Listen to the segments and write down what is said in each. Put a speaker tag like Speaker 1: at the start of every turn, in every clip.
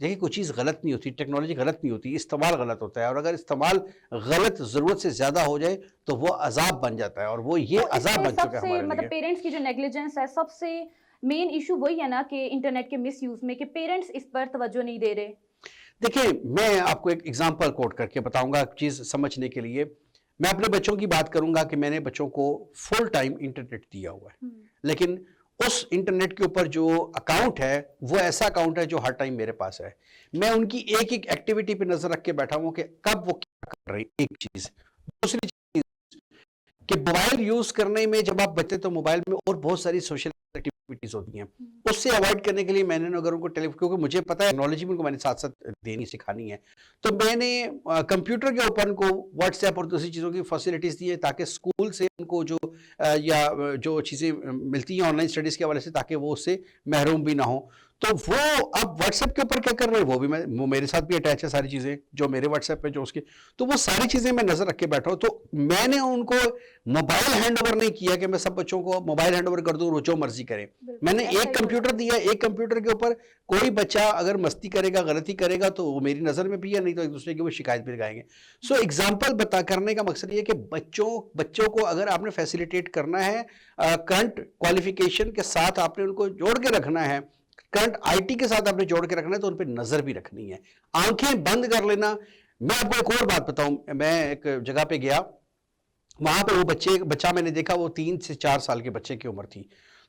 Speaker 1: دیکھیے کوئی چیز غلط نہیں ہوتی، ٹیکنالوجی غلط نہیں ہوتی، استعمال غلط ہوتا ہے، اور اگر استعمال غلط ضرورت سے زیادہ ہو جائے تو وہ عذاب بن جاتا ہے، اور وہ یہ
Speaker 2: تو اس
Speaker 1: عذاب
Speaker 2: میں
Speaker 1: بن
Speaker 2: سب
Speaker 1: چکا ہے
Speaker 2: سے
Speaker 1: ہمارے لیے۔
Speaker 2: مطلب پیرنٹس کی جو نیگلیجنس ہے، سب سے مین ایشو وہی ہے نا کہ انٹرنیٹ کے مس یوز میں، کہ پیرنٹس اس پر توجہ نہیں دے رہے۔
Speaker 1: دیکھیں میں آپ کو ایک ایگزامپل کوٹ کر کے بتاؤں گا چیز سمجھنے کے لیے۔ میں اپنے بچوں کی بات کروں گا کہ میں نے بچوں کو فل ٹائم انٹرنیٹ دیا ہوا ہے، لیکن اس انٹرنیٹ کے اوپر جو اکاؤنٹ ہے وہ ایسا اکاؤنٹ ہے جو ہر ٹائم میرے پاس ہے۔ میں ان کی ایک ایک ایکٹیویٹی پہ نظر رکھ کے بیٹھا ہوں کہ کب وہ کیا کر رہی، ایک چیز۔ دوسری چیز کہ موبائل یوز کرنے میں جب آپ بچے تو موبائل میں اور بہت ساری سوشل ایکٹیویٹیز ہوتی ہیں، اس سے اوائڈ کرنے کے لیے میں نے اگر ان کو کیونکہ مجھے پتا ہے ٹیکنالوجی بھی ان کو میں نے ساتھ ساتھ دینی سکھانی ہے، تو میں نے کمپیوٹر کے اوپر ان کو واٹس ایپ اور دوسری چیزوں کی فیسلٹیز دی ہے تاکہ اسکول سے ان کو یا جو چیزیں ملتی ہیں آن لائن اسٹڈیز کے حوالے سے، تاکہ وہ اس سے محروم بھی نہ ہوں۔ تو وہ اب واٹس ایپ کے اوپر کیا کر رہے ہیں، وہ بھی وہ میرے ساتھ بھی اٹیچ ہے ساری چیزیں جو میرے واٹس ایپ پہ جو اس کے، تو وہ ساری چیزیں میں نظر رکھ کے بیٹھا ہوں۔ تو میں نے ان کو موبائل ہینڈ اوور نہیں کیا کہ میں سب بچوں کو موبائل ہینڈ اوور کر دوں اور جو مرضی کریں۔ میں نے ایک کمپیوٹر دیا، ایک کمپیوٹر کے اوپر کوئی بچہ اگر مستی کرے گا، غلطی کرے گا تو وہ میری نظر میں بھی ہے، نہیں تو ایک دوسرے کی وہ شکایت بھی لگائیں گے۔ سو ایگزامپل کرنے کا مقصد یہ کہ بچوں کو اگر آپ نے فیسیلیٹیٹ کرنا ہے، کرنٹ کوالیفیکیشن کے ساتھ آپ نے ان کو جوڑ کے رکھنا ہے، کرنٹ آئی ٹی کے ساتھ آپ نے جوڑ کے رکھنا ہے، تو ان پہ نظر بھی رکھنی ہے، آنکھیں بند کر لینا۔ میں آپ کو ایک اور بات بتاؤں، میں ایک جگہ پہ گیا، وہاں پہ وہ بچہ میں نے دیکھا، وہ 3 سے 4 سال کے بچے کی عمر تھی،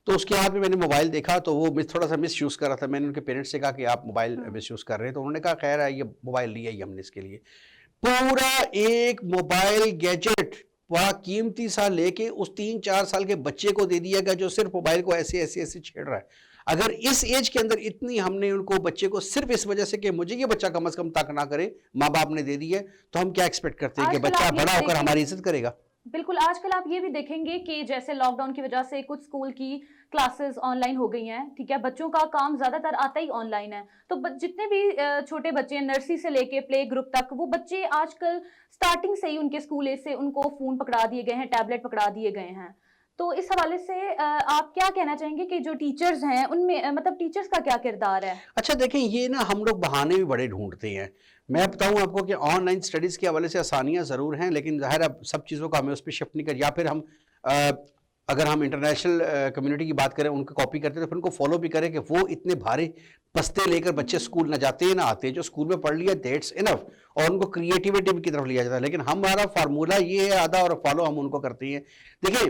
Speaker 1: تو اس کے ہاتھ میں نے موبائل دیکھا تو وہ تھوڑا سا مس یوز کر رہا تھا۔ میں نے ان کے پیرنٹس سے کہا کہ آپ موبائل مس یوز کر رہے ہیں، تو انہوں نے کہا خیر ہے، یہ موبائل لیا ہی ہم نے اس کے لیے۔ پورا ایک موبائل گیجٹ بڑا قیمتی سا لے کے اس 3-4 سال کے بچے کو دے دیا گیا، جو صرف موبائل کو ایسے ایسے ایسے چھیڑ رہا ہے۔ اگر اس ایج کے اندر اتنی ہم نے ان کو بچے کو صرف اس وجہ سے کہ مجھے یہ بچہ کم از کم تنگ نہ کرے ماں باپ نے دے دی ہے، تو ہم کیا ایکسپیکٹ کرتے ہیں کہ بچہ بڑا ہو کر ہماری عزت کرے گا؟
Speaker 2: بالکل، آج کل آپ یہ بھی دیکھیں گے کہ جیسے لاک ڈاؤن کی وجہ سے کچھ اسکول کی کلاسز آن لائن ہو گئی ہیں، ٹھیک ہے، بچوں کا کام زیادہ تر آتا ہی آن لائن ہے، تو جتنے بھی چھوٹے بچے ہیں نرسری سے لے کے پلے گروپ تک، وہ بچے آج کل سٹارٹنگ سے ہی ان کے اسکول سے ان کو فون پکڑا دیے گئے ہیں، ٹیبلٹ پکڑا دیے گئے ہیں۔ تو اس حوالے سے آپ کیا کہنا چاہیں گے کہ جو ٹیچرز ہیں ان میں مطلب ٹیچرز کا کیا کردار ہے؟
Speaker 1: اچھا دیکھیں، یہ نا ہم لوگ بہانے بھی بڑے ڈھونڈتے ہیں۔ میں بتاؤں آپ کو کہ آن لائن سٹڈیز کے حوالے سے آسانیاں ضرور ہیں، لیکن ظاہر اب سب چیزوں کا ہمیں اس پہ شفٹ نہیں کر، یا پھر ہم اگر ہم انٹرنیشنل کمیونٹی کی بات کریں، ان کو کاپی کرتے ہیں، تو پھر ان کو فالو بھی کریں کہ وہ اتنے بھاری بستے لے کر بچے اسکول نہ جاتے ہیں نہ آتے ہیں، جو اسکول میں پڑھ لیا دیٹس انف، اور ان کو کریٹیوٹی کی طرف لیا جاتا ہے۔ لیکن ہمارا فارمولہ یہ ہے آدھا، اور فالو ہم ان کو کرتے ہیں۔ دیکھیں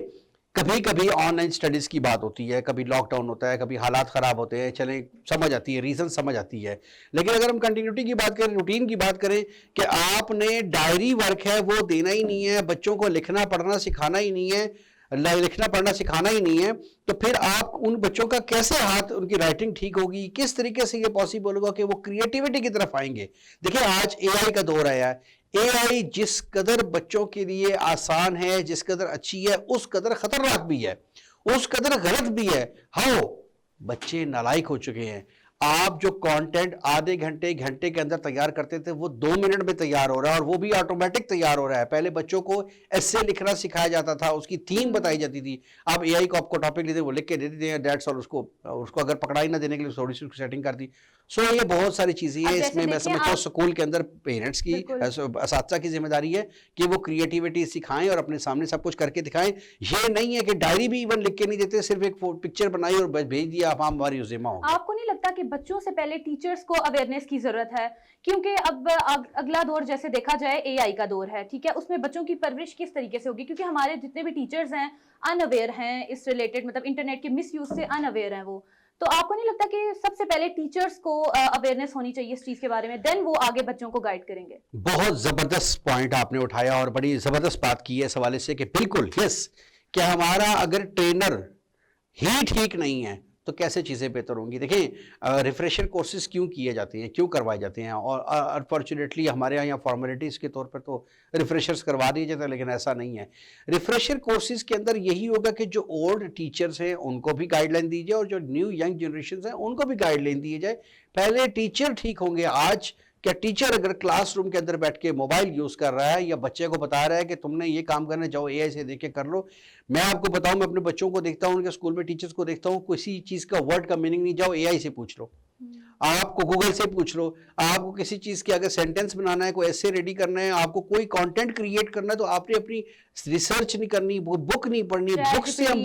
Speaker 1: کبھی کبھی آن لائن سٹڈیز کی بات ہوتی ہے، کبھی لاک ڈاؤن ہوتا ہے، کبھی حالات خراب ہوتے ہیں، چلیں سمجھ آتی ہے، ریزن سمجھ آتی ہے، لیکن اگر ہم کنٹینیوٹی کی بات کریں، روٹین کی بات کریں کہ آپ نے ڈائری ورک ہے وہ دینا ہی نہیں ہے، بچوں کو لکھنا پڑھنا سکھانا ہی نہیں ہے، لکھنا پڑھنا سکھانا ہی نہیں ہے، تو پھر آپ ان بچوں کا کیسے ہاتھ، ان کی رائٹنگ ٹھیک ہوگی، کس طریقے سے یہ پاسبل ہوگا کہ وہ کریٹیوٹی کی طرف آئیں گے؟ دیکھیں آج اے آئی کا دور آیا ہے، اے آئی جس قدر بچوں کے لیے آسان ہے، جس قدر اچھی ہے، اس قدر خطرناک بھی ہے، اس قدر غلط بھی ہے۔ ہاں بچے نالائق ہو چکے ہیں۔ آپ جو کانٹینٹ آدھے گھنٹے کے اندر تیار کرتے تھے، وہ 2 منٹ میں تیار ہو رہا ہے، اور وہ بھی آٹومیٹک تیار ہو رہا ہے۔ پہلے بچوں کو ایسے لکھنا سکھایا جاتا تھا، اس کی تھیم بتائی جاتی تھی، اب اے آئی کو آپ کو ٹاپک لیتے وہ لکھ کے دے دیتے ہیں، دیٹس آل۔ اس کو اگر پکڑائی نہ دینے کے لیے تھوڑی سی سیٹنگ کر دی۔ سو یہ بہت ساری چیزیں ہیں، اس میں میں سمجھتا ہوں اسکول کے اندر پیرنٹس کی، اساتذہ کی ذمہ داری ہے کہ وہ کریٹیوٹی سکھائیں اور اپنے سامنے سب کچھ کر کے دکھائیں۔ یہ نہیں ہے کہ ڈائری بھی ایون لکھ کے نہیں دیتے، صرف ایک پکچر بنائی اور بھیج دیا، اب ہماری ذمہ ہوگا۔
Speaker 2: آپ کو نہیں لگتا کہ بچوں سے پہلے ٹیچرز کو اویئرنیس کی ضرورت ہے؟ کیونکہ اب اگلا دور جیسے دیکھا جائے اے آئی کا دور ہے، ٹھیک ہے، اس میں بچوں کی پرورش کس طریقے سے ہوگی؟ کیونکہ ہمارے جتنے بھی ٹیچرز ہیں ان اویئر ہیں اس ریلیٹڈ، مطلب انٹرنیٹ کے مس یوز سے ان اویئر ہیں وہ، تو آپ کو نہیں لگتا کہ سب سے پہلے ٹیچرز کو اویئرنیس ہونی چاہیے اس چیز کے بارے میں، دین وہ آگے بچوں کو گائیڈ کریں گے؟
Speaker 1: بہت زبردست پوائنٹ آپ نے اٹھایا اور بڑی زبردست بات کی ہے اس حوالے سے کہ بالکل یس، کہ ہمارا اگر ٹرینر ہی ٹھیک نہیں ہے تو کیسے چیزیں بہتر ہوں گی؟ دیکھیں ریفریشر کورسز کیوں کیے جاتے ہیں، کیوں کروائے جاتے ہیں، اور انفارچونیٹلی ہمارے یہاں فارمیلٹیز کے طور پر تو ریفریشرز کروا دیے جاتے ہیں، لیکن ایسا نہیں ہے۔ ریفریشر کورسز کے اندر یہی ہوگا کہ جو اولڈ ٹیچرز ہیں ان کو بھی گائیڈ لائن دی جائے، اور جو نیو ینگ جنریشنز ہیں ان کو بھی گائیڈ لائن دی جائے۔ پہلے ٹیچر ٹھیک ہوں گے۔ آج کیا ٹیچر اگر کلاس روم کے اندر بیٹھ کے موبائل یوز کر رہا ہے یا بچے کو بتا رہا ہے کہ تم نے یہ کام کرنا، جاؤ اے آئی سے دیکھ کے کر لو؟ میں آپ کو بتاؤں، میں اپنے بچوں کو دیکھتا ہوں، ان کے اسکول میں ٹیچرز کو دیکھتا ہوں، کسی چیز کا ورڈ کا میننگ نہیں، جاؤ اے آئی سے پوچھ لو۔ آپ کو گوگل سے پوچھ لو, آپ کو کسی چیز کی اگر سینٹینس بنانا ہے, کوئی ایسے ریڈی کرنا ہے, آپ کو کوئی کانٹینٹ کریٹ کرنا ہے, تو آپ نے اپنی ریسرچ نہیں کرنی, وہ بک نہیں پڑھنی, بک سے ہم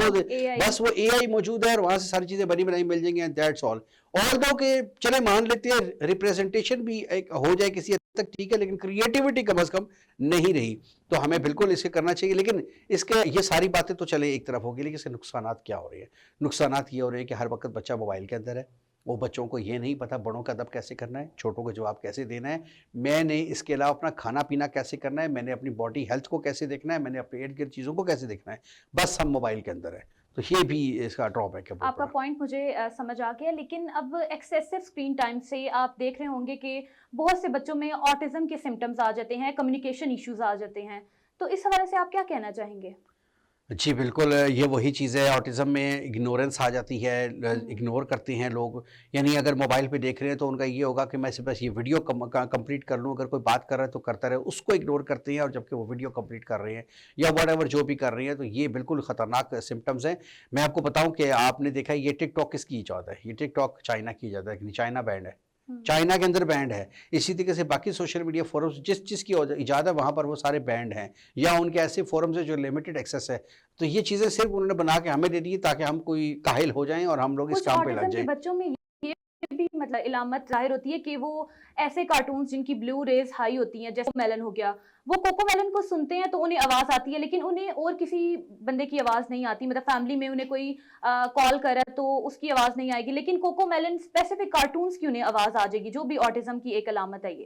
Speaker 1: بس وہ اے آئی موجود ہے اور وہاں سے ساری چیزیں بنی بنائی مل جائیں گی, اینڈ دیٹس آل. اور دو کہ چلے مان لیتے ہیں ریپریزنٹیشن بھی ایک ہو جائے کسی حد تک, ٹھیک ہے, لیکن کریٹیوٹی کم از کم نہیں رہی. تو ہمیں بالکل اسے کرنا چاہیے. لیکن اس کے یہ ساری باتیں تو چلے ایک طرف ہوگی, لیکن اس کے نقصانات کیا ہو رہے ہیں؟ نقصانات یہ ہو رہے ہیں کہ ہر وقت بچہ موبائل کے اندر ہے, وہ بچوں کو یہ نہیں پتا بڑوں کا ادب کیسے کرنا ہے, چھوٹوں کو جواب کیسے دینا ہے, میں نے اس کے علاوہ اپنا کھانا پینا کیسے کرنا ہے, میں نے اپنی باڈی ہیلتھ کو کیسے دیکھنا ہے, میں نے اپنے ارد گرد چیزوں کو کیسے دیکھنا ہے, بس ہم موبائل کے اندر ہے. تو یہ بھی اس کا ڈرا بیک ہے.
Speaker 2: آپ کا پوائنٹ مجھے سمجھ آ گیا, لیکن اب ایکسیسو اسکرین ٹائم سے آپ دیکھ رہے ہوں گے کہ بہت سے بچوں میں آٹزم کے سمٹمز آ جاتے ہیں, کمیونیکیشن ایشوز آ جاتے ہیں. تو اس حوالے سے آپ کیا کہنا چاہیں گے؟
Speaker 1: جی بالکل, یہ وہی چیز ہے. آٹزم میں اگنورنس آ جاتی ہے, اگنور کرتے ہیں لوگ. یعنی اگر موبائل پہ دیکھ رہے ہیں تو ان کا یہ ہوگا کہ میں بس یہ ویڈیو کمپلیٹ کر لوں, اگر کوئی بات کر رہا ہے تو کرتا رہے, اس کو اگنور کرتے ہیں, اور جبکہ وہ ویڈیو کمپلیٹ کر رہے ہیں یا واٹ ایور جو بھی کر رہے ہیں. تو یہ بالکل خطرناک سمٹمز ہیں. میں آپ کو بتاؤں کہ آپ نے دیکھا یہ ٹک ٹاک کس کی ایجاد ہے؟ یہ ٹک ٹاک چائنا کی ایجاد ہے. چائنا بینڈ ہے, چائنا کے اندر بینڈ ہے. اسی طریقے سے باقی سوشل میڈیا فورمز جس کی ایجاد ہے وہاں پر وہ سارے بینڈ ہیں, یا ان کے ایسے فورمز ہیں جو لمیٹڈ ایکسیس ہے. تو یہ چیزیں صرف انہوں نے بنا کے ہمیں دے دی تاکہ ہم کوئی کاہل ہو جائیں اور ہم لوگ اس کام پہ لگ جائیں.
Speaker 2: بچوں میں یہ بھی مطلب علامت ظاہر ہوتی ہے کہ وہ ایسے کارٹونز جن کی بلیو ریز ہائی ہوتی ہیں, جیسے میلن ہو گیا, وہ کوکو میلن کو سنتے ہیں تو انہیں آواز آتی ہے, لیکن انہیں اور کسی بندے کی آواز نہیں آتی. مطلب فیملی میں انہیں کوئی کال کرے تو اس کی آواز نہیں آئے گی, لیکن کوکو میلن اسپیسیفک کارٹونز کی انہیں آواز آ جائے گی, جو بھی آٹزم کی ایک علامت ہے. یہ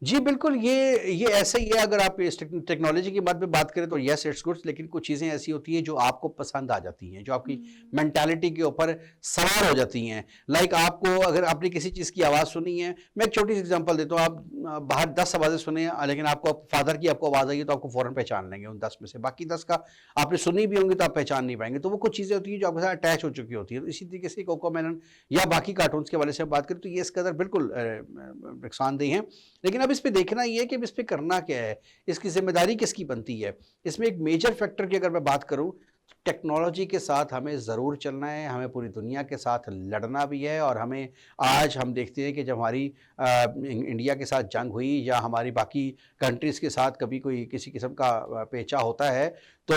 Speaker 1: جی بالکل, یہ ایسا ہی ہے. اگر آپ اس ٹیکنالوجی کی بات پہ بات کریں تو یس اٹس گڈ, لیکن کچھ چیزیں ایسی ہوتی ہیں جو آپ کو پسند آ جاتی ہیں, جو آپ کی مینٹالٹی کے اوپر سوار ہو جاتی ہیں. لائک آپ کو اگر آپ نے کسی چیز کی آواز سنی ہے, میں ایک چھوٹی سی ایگزامپل دیتا ہوں. آپ باہر 10 آوازیں سنیں لیکن آپ کو فادر کی آپ کو آواز آئی ہے تو آپ کو فوراً پہچان لیں گے ان 10 میں سے. باقی 10 کا آپ نے سنی بھی ہوں گی تو آپ پہچان نہیں پائیں گے. تو وہ کچھ چیزیں ہوتی ہیں جو آپ کے ساتھ اٹیچ ہو چکی ہوتی ہیں. تو اسی طریقے سے کوکو میلن یا باقی کارٹونز کے حوالے سے بات کریں تو یہ اس قدر بالکل نقصان دہ ہیں. لیکن اب اس پہ دیکھنا یہ کہ اس پہ کرنا کیا ہے, اس کی ذمہ داری کس کی بنتی ہے. اس میں ایک میجر فیکٹر کی اگر میں بات کروں, ٹیکنالوجی کے ساتھ ہمیں ضرور چلنا ہے, ہمیں پوری دنیا کے ساتھ لڑنا بھی ہے. اور ہمیں آج ہم دیکھتے ہیں کہ جب ہماری انڈیا کے ساتھ جنگ ہوئی یا ہماری باقی کنٹریز کے ساتھ کبھی کوئی کسی قسم کا پیچا ہوتا ہے تو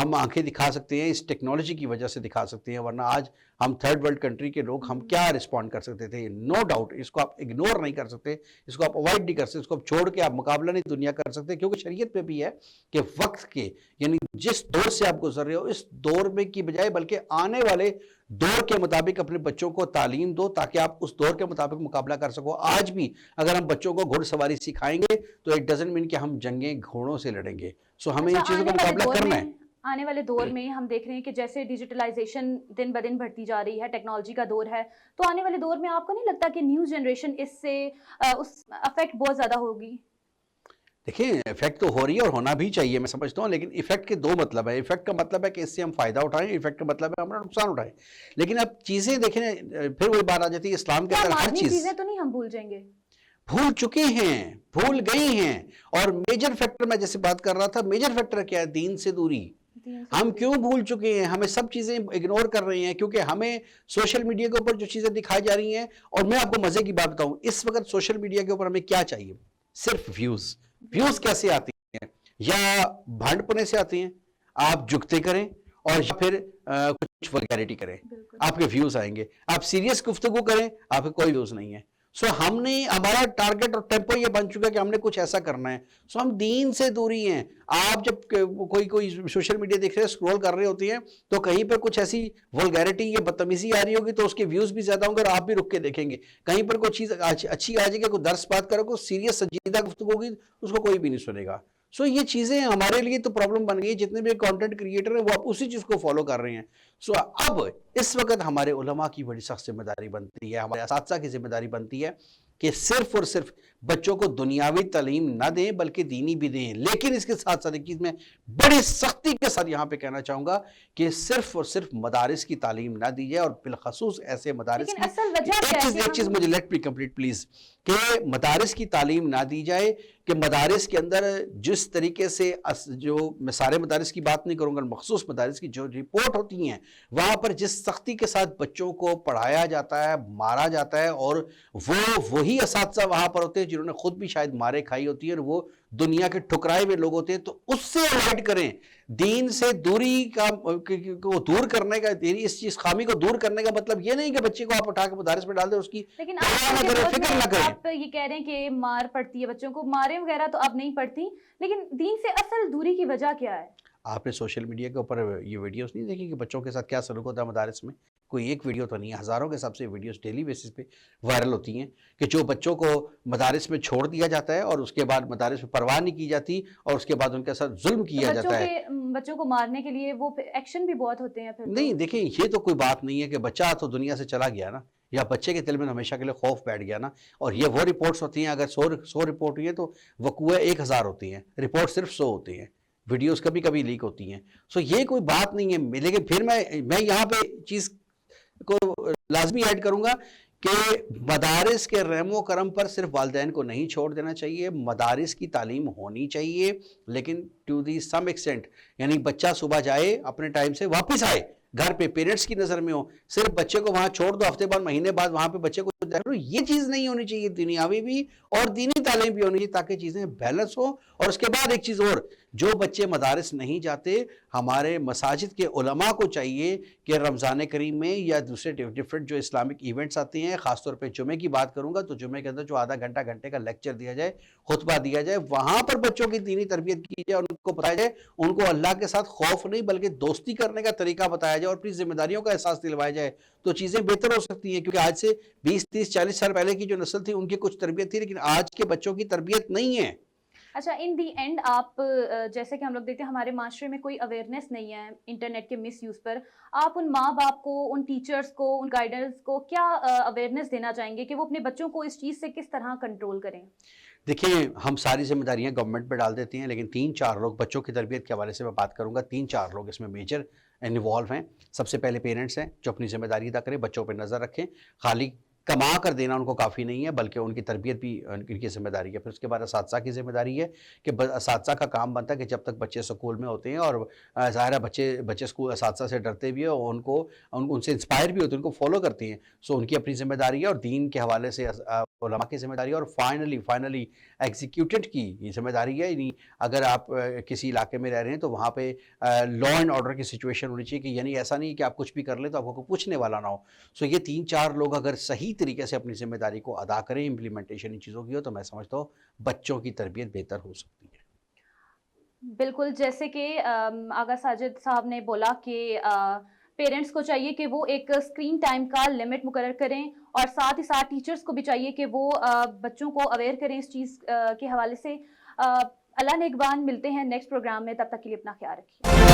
Speaker 1: ہم آنکھیں دکھا سکتے ہیں, اس ٹیکنالوجی کی وجہ سے دکھا سکتے ہیں. ورنہ آج ہم تھرڈ ورلڈ کنٹری کے لوگ ہم کیا رسپونڈ کر سکتے تھے؟ نو ڈاؤٹ اس کو آپ اگنور نہیں کر سکتے, اس کو آپ اوائڈ نہیں کر سکتے, اس کو آپ چھوڑ کے آپ مقابلہ نہیں دنیا کر سکتے. کیونکہ شریعت پہ بھی ہے کہ وقت کے یعنی جس دور سے آپ گزر رہے ہو اس دور میں کی بجائے بلکہ آنے والے دور کے مطابق اپنے بچوں کو تعلیم دو تاکہ آپ اس دور کے مطابق مقابلہ کر سکو. آج بھی اگر ہم بچوں کو گھوڑ سواری سکھائیں گے تو اٹ ڈزنٹ مین کہ ہم جنگیں گھوڑوں سے لڑیں گے. سو ہمیں ان چیزوں کا مقابلہ کرنا ہے.
Speaker 2: آنے والے دور میں ہم دیکھ رہے ہیں کہ جیسے ڈیجیٹلائزیشن دن بدن بڑھتی جا رہی ہے, ٹیکنالوجی کا دور ہے, تو آنے والے دور میں آپ کو نہیں لگتا کہ نیو جنریشن اس سے افیکٹ بہت زیادہ ہوگی؟
Speaker 1: دیکھیں افیکٹ تو ہو رہی ہے اور ہونا بھی چاہیے, میں سمجھتا ہوں. لیکن افیکٹ کے دو مطلب ہے. افیکٹ کا مطلب ہے کہ اس سے ہم فائدہ اٹھائیں, افیکٹ کا مطلب ہے ہمارا نقصان اٹھائیں. لیکن اب چیزیں دیکھیں پھر وہی بات آ جاتی ہے اسلام کے اندر ہر
Speaker 2: چیزیں تو نہیں ہم بھول جائیں گے,
Speaker 1: بھول چکے ہیں, بھول گئی ہیں. اور میجر فیکٹر میں جیسے بات کر رہا تھا, میجر فیکٹر کیا ہے؟ دین سے دوری. ہم کیوں بھول چکے ہیں؟ ہمیں سب چیزیں اگنور کر رہے ہیں کیونکہ ہمیں سوشل میڈیا کے اوپر جو چیزیں دکھائی جا رہی ہیں. اور میں آپ کو مزے کی بات بتاؤں, اس وقت سوشل میڈیا کے اوپر ہمیں کیا چاہیے؟ صرف ویوز. ویوز کیسے آتی ہیں؟ یا بھانڈ پنے سے آتی ہیں, آپ جھکتے کریں اور یا پھر کچھ ولگیرٹی کریں, آپ کے ویوز آئیں گے. آپ سیریس گفتگو کریں, آپ کے کوئی ویوز نہیں ہے. سو ہم نے ہمارا ٹارگٹ اور ٹیمپو یہ بن چکا ہے کہ ہم نے کچھ ایسا کرنا ہے. سو ہم دین سے دوری ہیں. آپ جب کوئی سوشل میڈیا دیکھ رہے ہیں, اسکرول کر رہے ہوتی ہیں تو کہیں پہ کچھ ایسی وولگیرٹی یا بدتمیزی آ رہی ہوگی تو اس کے ویوز بھی زیادہ ہوں گے اور آپ بھی رک کے دیکھیں گے. کہیں پر کوئی چیز اچھی آ جائے گی, کوئی درس بات کرو, کوئی سیریس سنجیدہ گفتگو ہوگی, اس کو کوئی بھی نہیں سنے گا. سو یہ چیزیں ہمارے لیے تو پرابلم بن گئی. جتنے بھی کانٹینٹ کریٹر ہیں وہ آپ اسی چیز کو فالو کر رہے ہیں. سو اب اس وقت ہمارے علماء کی بڑی سخت ذمہ داری بنتی ہے, ہمارے اساتذہ کی ذمہ داری بنتی ہے کہ صرف اور صرف بچوں کو دنیاوی تعلیم نہ دیں بلکہ دینی بھی دیں، لیکن اس کے ساتھ ساتھ ایک چیز میں بڑی سختی کے ساتھ یہاں پہ کہنا چاہوں گا کہ صرف اور صرف مدارس کی تعلیم نہ دی جائے، اور بالخصوص ایسے مدارس
Speaker 2: لیکن
Speaker 1: کی
Speaker 2: اصل وجہ کیا ہے
Speaker 1: ایک چیز مجھے لیٹ می کمپلیٹ پلیز، کہ مدارس کی تعلیم نہ دی جائے، کہ مدارس کے اندر جس طریقے سے جو میں سارے مدارس کی بات نہیں کروں گا، مخصوص مدارس کی جو رپورٹ ہوتی ہیں وہاں پر جس سختی کے ساتھ بچوں کو پڑھایا جاتا ہے، مارا جاتا ہے، اور وہی اساتذہ وہاں پر ہوتے ہیں جنہوں نے خود بھی شاید مارے کھائی ہوتی ہے، اور وہ دنیا کے ٹھکرائے ہوئے لوگ ہوتے ہیں، تو اس سے اوائڈ کریں، دین سے دوری کو دور کرنے کا، اس چیز خامی کو دور کرنے کا مطلب یہ نہیں کہ بچے کو آپ اٹھا کے مدارس میں ڈال دیں، اس کی
Speaker 2: لیکن
Speaker 1: پرواہ نہ کریں، فکر نہ کریں۔
Speaker 2: آپ یہ کہہ رہے ہیں کہ مار پڑتی ہے بچوں کو، مارے وغیرہ تو اب نہیں پڑتی، لیکن دین سے اصل دوری کی وجہ کیا ہے؟
Speaker 1: آپ نے سوشل میڈیا کے اوپر یہ ویڈیوز نہیں دیکھی کہ بچوں کے ساتھ کیا سلوک ہوتا ہے مدارس میں؟ کوئی ایک ویڈیو تو نہیں ہے، ہزاروں کے حساب سے ویڈیوز ڈیلی بیسس پہ وائرل ہوتی ہیں کہ جو بچوں کو مدارس میں چھوڑ دیا جاتا ہے اور اس کے بعد مدارس میں پرواہ نہیں کی جاتی، اور اس کے بعد ان کے ساتھ ظلم کیا جاتا ہے۔
Speaker 2: بچوں کو مارنے کے لیے وہ ایکشن بھی بہت ہوتے ہیں پھر
Speaker 1: نہیں دیکھیں، یہ تو کوئی بات نہیں ہے کہ بچہ تو دنیا سے چلا گیا نا، یا بچے کے دل میں ہمیشہ کے لیے خوف بیٹھ گیا نا، اور یہ وہ رپورٹس ہوتی ہیں، اگر 100 رپورٹ ہوئی ہیں تو وقوع 1000 ہوتی ہیں، رپورٹ صرف 100 ہوتی ہیں، ویڈیوز کبھی کبھی لیک ہوتی ہیں، سو یہ کوئی بات نہیں ہے۔ لیکن پھر میں یہاں پہ چیز کو لازمی ایڈ کروں گا کہ مدارس کے رحم و کرم پر صرف والدین کو نہیں چھوڑ دینا چاہیے، مدارس کی تعلیم ہونی چاہیے، لیکن ٹو دی سم ایکسٹینٹ، یعنی بچہ صبح جائے اپنے ٹائم سے واپس آئے، گھر پہ پیرنٹس کی نظر میں ہو، صرف بچے کو وہاں چھوڑ دو، ہفتے بعد مہینے بعد وہاں پہ بچے کو یہ چیز نہیں ہونی چاہیے، دنیاوی بھی اور دینی تعلیم بھی ہونی چاہیے تاکہ چیزیں بیلنس ہو۔ اور اس کے بعد ایک چیز اور، جو بچے مدارس نہیں جاتے، ہمارے مساجد کے علماء کو چاہیے کہ رمضان کریم میں یا دوسرے ڈیفرنٹ جو اسلامک ایونٹس آتے ہیں، خاص طور پہ جمعے کی بات کروں گا، تو جمعے کے اندر جو آدھا گھنٹے کا لیکچر دیا جائے، خطبہ دیا جائے، وہاں پر بچوں کی دینی تربیت کی جائے، ان کو بتایا جائے، ان کو اللہ کے ساتھ خوف نہیں بلکہ دوستی کرنے کا طریقہ بتایا جائے، اور اپنی ذمہ داریوں کا احساس دلوایا جائے، تو چیزیں بہتر ہو سکتی ہیں۔ کیونکہ آج سے 20 30 40 سال پہلے کی جو نسل تھی ان کی کچھ تربیت تھی، لیکن آج کے بچوں کی تربیت نہیں ہے۔
Speaker 2: اچھا، ان دی اینڈ آپ جیسے کہ ہم لوگ دیکھتے ہیں ہمارے معاشرے میں کوئی اویئرنیس نہیں ہے انٹرنیٹ کے مس یوز پر، آپ ان ماں باپ کو، ان ٹیچرز کو، ان گائیڈرز کو کیا اویئرنیس دینا چاہیں گے کہ وہ اپنے بچوں کو اس چیز سے کس طرح کنٹرول کریں؟
Speaker 1: دیکھیں، ہم ساری ذمہ داریاں گورنمنٹ پہ ڈال دیتے ہیں، لیکن 3-4 لوگ بچوں کی تربیت کے حوالے سے میں بات کروں گا، 3-4 لوگ اس میں میجر انوالو ہیں۔ سب سے پہلے پیرنٹس ہیں جو اپنی ذمہ داری ادا کریں، بچوں پہ نظر رکھیں، خالی کما کر دینا ان کو کافی نہیں ہے بلکہ ان کی تربیت بھی ان کی ذمہ داری ہے۔ پھر اس کے بعد اساتذہ کی ذمہ داری ہے کہ اساتذہ کا کام بنتا ہے کہ جب تک بچے سکول میں ہوتے ہیں، اور ظاہر ہے بچے سکول اساتذہ سے ڈرتے بھی ہیں، اور ان سے انسپائر بھی ہوتے ہیں، ان کو فالو کرتے ہیں، سو ان کی اپنی ذمہ داری ہے، اور دین کے حوالے سے علماء کی ذمہ داری ہے، اور فائنلی ایگزیکیوٹنٹ کی یہ ذمہ داری ہے۔ یعنی اگر آپ کسی علاقے میں رہ رہے ہیں تو وہاں پہ لا اینڈ آرڈر کی سچویشن ہونی چاہیے، کہ یعنی ایسا نہیں کہ آپ کچھ بھی کر لیں تو آپ کو کوئی پوچھنے والا نہ ہو۔ سو یہ 3-4 لوگ اگر صحیح طریقے سے اپنی ذمہ داری کو ادا کریں، امپلیمنٹیشن ان چیزوں کی ہو، تو میں سمجھتا ہوں بچوں کی تربیت بہتر ہو سکتی ہے۔
Speaker 2: بالکل، جیسے کہ آغا ساجد صاحب نے بولا کہ پیرنٹس کو چاہیے کہ وہ ایک اسکرین ٹائم کا لمٹ مقرر کریں، اور ساتھ ہی ساتھ ٹیچرز کو بھی چاہیے کہ وہ بچوں کو اویئر کریں اس چیز کے حوالے سے۔ اللہ نگہبان، ملتے ہیں نیکسٹ پروگرام میں، تب تک کے لیے اپنا خیال رکھیے۔